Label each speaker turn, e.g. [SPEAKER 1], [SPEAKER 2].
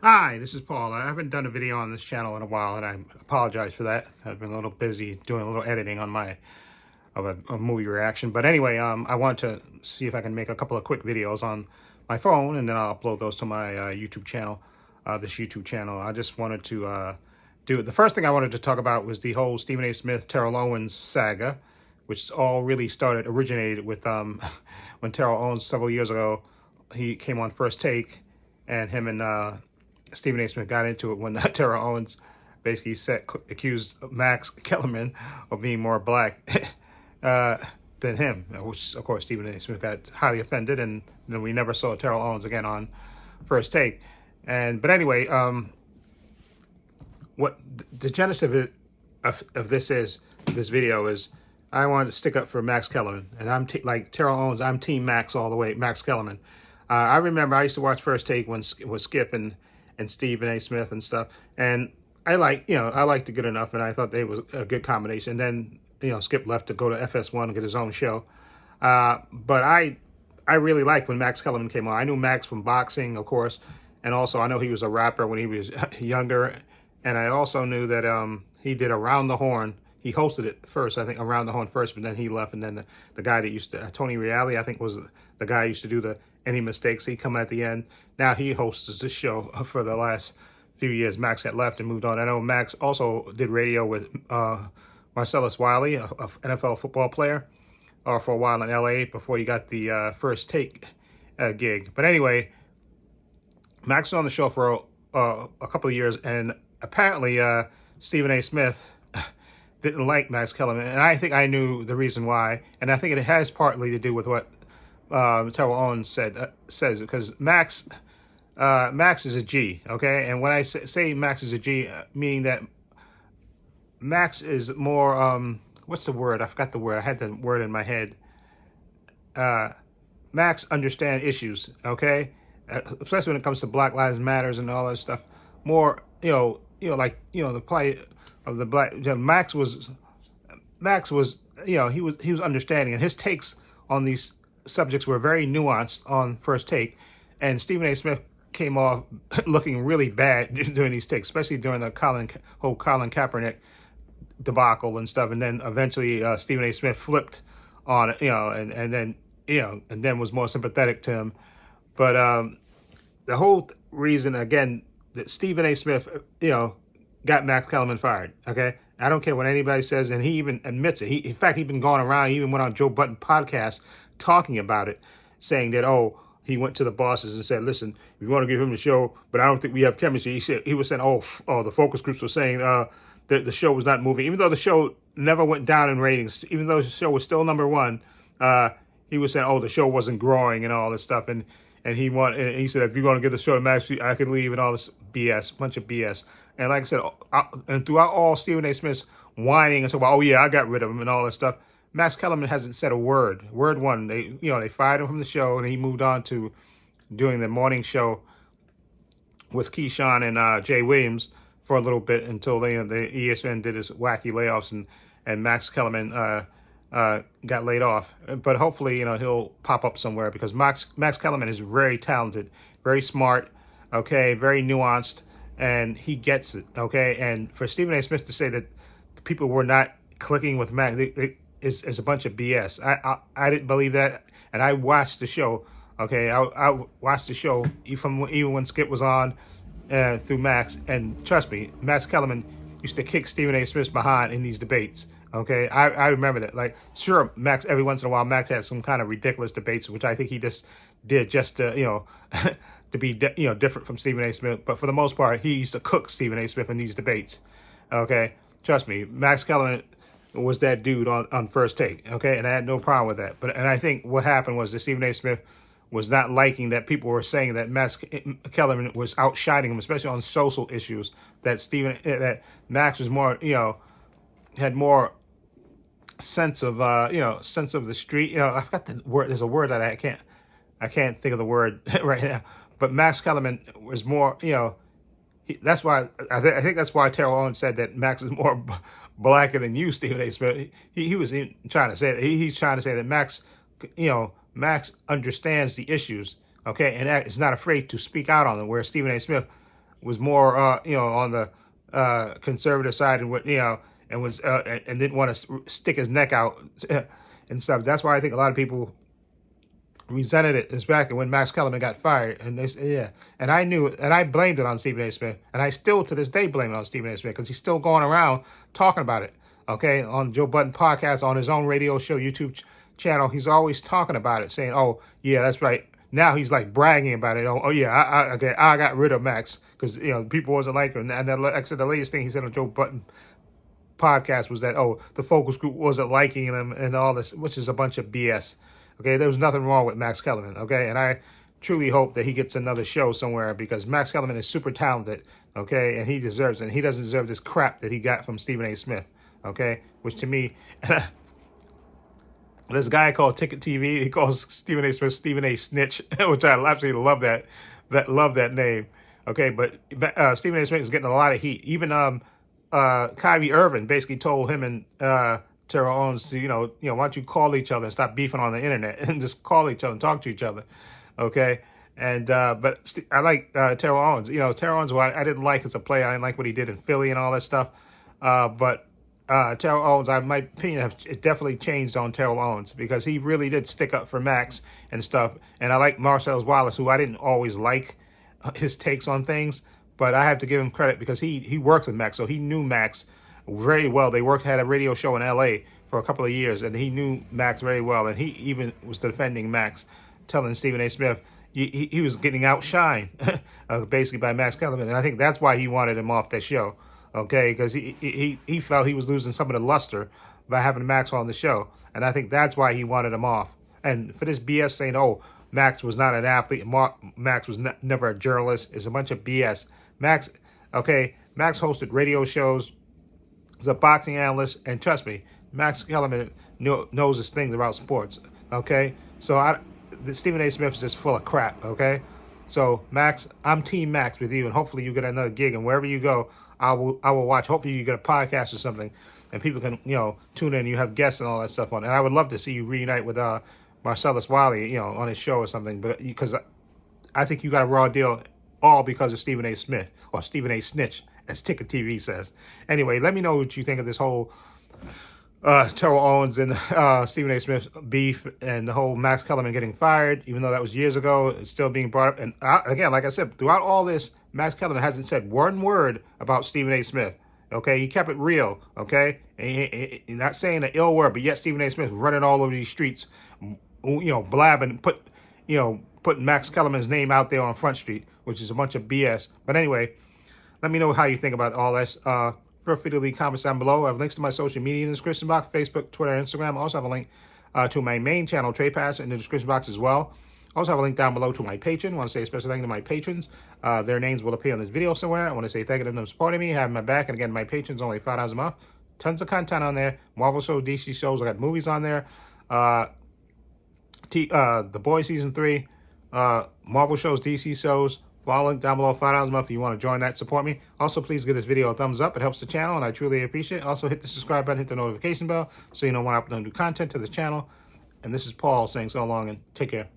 [SPEAKER 1] Hi, this is Paul. I haven't done a video on this channel in a while, and I apologize for that. I've been a little busy doing a little editing on my a movie reaction. But anyway, I want to see if I can make a couple of quick videos on my phone, and then I'll upload those to my YouTube channel. This YouTube channel. I just wanted to do the first thing I wanted to talk about was the whole Stephen A. Smith, Terrell Owens saga, which all really originated with when Terrell Owens several years ago, he came on First Take, and him and Stephen A. Smith got into it when Terrell Owens basically accused Max Kellerman of being more black than him, which of course Stephen A. Smith got highly offended, and then we never saw Terrell Owens again on First Take. But anyway, what the genesis of this video is, I wanted to stick up for Max Kellerman, and I'm like Terrell Owens. I'm Team Max all the way. Max Kellerman. I remember I used to watch First Take when it was Skip and Stephen A. Smith and stuff, and I liked it good enough, and I thought they was a good combination. And then Skip left to go to FS1 and get his own show, but I really liked when Max Kellerman came on. I knew Max from boxing, of course, and also I know he was a rapper when he was younger, and I also knew that he did Around the Horn. He hosted it first, I think, Around the Horn first, but then he left, and then the guy that used to, Tony Reali, I think was the guy who used to do the Any Mistakes, he come at the end. Now he hosts this show for the last few years. Max had left and moved on. I know Max also did radio with Marcellus Wiley, a NFL football player, for a while in LA before he got the First Take gig. But anyway, Max was on the show for a couple of years, and apparently Stephen A. Smith didn't like Max Kellerman, and I think I knew the reason why, and I think it has partly to do with what Terrell Owens says, because Max is a G, okay? And when I say Max is a G, meaning that Max is more, what's the word? I forgot the word. I had the word in my head. Max understand issues, okay? Especially when it comes to Black Lives Matters and all that stuff. More, the plight of the black. Max was, he was understanding, and his takes on these subjects were very nuanced on First Take, and Stephen A. Smith came off looking really bad during these takes, especially during the whole Colin Kaepernick debacle and stuff, and then eventually Stephen A. Smith flipped on it, and then was more sympathetic to him. But the whole reason, again, that Stephen A. Smith, got Max Kellerman fired, okay? I don't care what anybody says, and he even admits it. In fact, he's been going around, he even went on Joe Budden podcast talking about it, saying that, he went to the bosses and said, listen, we want to give him the show, but I don't think we have chemistry. He was saying, the focus groups were saying that the show was not moving. Even though the show never went down in ratings, even though the show was still number one, he was saying, the show wasn't growing and all this stuff. And he said, if you're going to give the show to Max, I could leave, and all this BS, bunch of BS. And like I said, and throughout all Stephen A. Smith's whining and so, I got rid of him and all that stuff, Max Kellerman hasn't said a word. Word one, they fired him from the show, and he moved on to doing the morning show with Keyshawn and Jay Williams for a little bit until the ESPN did his wacky layoffs, and Max Kellerman got laid off. But hopefully, he'll pop up somewhere, because Max Kellerman is very talented, very smart, okay, very nuanced, and he gets it, okay. And for Stephen A. Smith to say that people were not clicking with Max is a bunch of BS. I didn't believe that, and I watched the show. Okay, I watched the show even when Skip was on through Max, and trust me, Max Kellerman used to kick Stephen A. Smith's behind in these debates. Okay, I remember that. Like, sure, Max, every once in a while, Max had some kind of ridiculous debates, which I think he just did just to, to be different from Stephen A. Smith. But for the most part, he used to cook Stephen A. Smith in these debates. Okay, trust me, Max Kellerman was that dude on First Take, okay? And I had no problem with that. And I think what happened was that Stephen A. Smith was not liking that people were saying that Max Kellerman was outshining him, especially on social issues, that Max was more, had more sense of, sense of the street. I forgot the word. There's a word that I can't think of the word right now. But Max Kellerman was more, that's why, I think that's why Terrell Owens said that Max is more blacker than you, Stephen A. Smith. He was trying to say that. He's trying to say that Max, Max understands the issues, okay, and is not afraid to speak out on them, where Stephen A. Smith was more, on the conservative side, and and was and didn't want to stick his neck out and stuff. That's why I think a lot of people resented it is back when Max Kellerman got fired, and they said, yeah, and I knew it, and I blamed it on Stephen A. Smith, and I still to this day blame it on Stephen A. Smith because he's still going around talking about it. Okay, on Joe Budden podcast, on his own radio show, YouTube channel, he's always talking about it, saying, "Oh yeah, that's right." Now he's like bragging about it. Oh yeah, I got rid of Max because people wasn't like him. And actually, the latest thing he said on Joe Budden podcast was that the focus group wasn't liking him and all this, which is a bunch of BS. Okay, there was nothing wrong with Max Kellerman. Okay, and I truly hope that he gets another show somewhere because Max Kellerman is super talented. Okay, and he deserves it. And he doesn't deserve this crap that he got from Stephen A. Smith. Okay, which to me, this guy called Ticket TV, he calls Stephen A. Smith Stephen A. Snitch, which I absolutely love that name. Okay, but Stephen A. Smith is getting a lot of heat. Even Kyrie Irving basically told him and Terrell Owens to, why don't you call each other and stop beefing on the internet and just call each other and talk to each other, okay? And but I like Terrell Owens. Terrell Owens, I didn't like as a player. I didn't like what he did in Philly and all that stuff. But Terrell Owens, my opinion, it definitely changed on Terrell Owens because he really did stick up for Max and stuff. And I like Marcellus Wallace, who I didn't always like his takes on things, but I have to give him credit because he worked with Max, so he knew Max very well. They had a radio show in L.A. for a couple of years, and he knew Max very well. And he even was defending Max, telling Stephen A. Smith he was getting outshined, basically by Max Kellerman. And I think that's why he wanted him off that show, okay? Because he felt he was losing some of the luster by having Max on the show. And I think that's why he wanted him off. And for this BS saying, Max was not an athlete, Max was never a journalist, is a bunch of BS. Max hosted radio shows. He's a boxing analyst, and trust me, Max Kellerman knows his things about sports, okay? So Stephen A. Smith is just full of crap, okay? So, Max, I'm Team Max with you, and hopefully you get another gig, and wherever you go, I will watch. Hopefully you get a podcast or something, and people can, tune in, you have guests and all that stuff on. And I would love to see you reunite with Marcellus Wiley, on his show or something, but because I think you got a raw deal all because of Stephen A. Smith, or Stephen A. Snitch, as Ticket TV says. Anyway, let me know what you think of this whole Terrell Owens and Stephen A. Smith beef and the whole Max Kellerman getting fired, even though that was years ago. It's still being brought up. And again, like I said, throughout all this, Max Kellerman hasn't said one word about Stephen A. Smith. Okay, he kept it real. Okay, and not saying an ill word, but yet Stephen A. Smith running all over these streets, blabbing, putting Max Kellerman's name out there on Front Street, which is a bunch of BS. But anyway, let me know how you think about all this. Feel free to leave comments down below. I have links to my social media in the description box, Facebook, Twitter, Instagram. I also have a link to my main channel, Trepacer, in the description box as well. I also have a link down below to my Patreon. I want to say a special thank you to my patrons. Their names will appear in this video somewhere. I want to say thank you to them for supporting me, having my back. And again, my patrons only $5 a month. Tons of content on there. Marvel shows, DC shows. I got movies on there. The Boys Season 3. Marvel shows, DC shows. Follow link down below, $5 a month if you want to join that, support me. Also, please give this video a thumbs up. It helps the channel, and I truly appreciate it. Also, hit the subscribe button, hit the notification bell, so you know when I upload new content to this channel. And this is Paul saying so long, and take care.